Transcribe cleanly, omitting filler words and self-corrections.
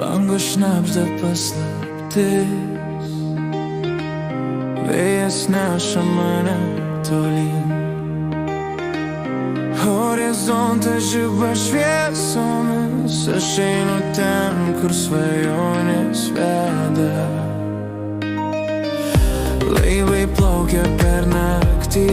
Bangos šnabžda paslaptis, vėjas neša mane tolyn. Horizontas žiba šviesomis, aš einu ten, kur svajonės veda. Laivai plaukia per naktį,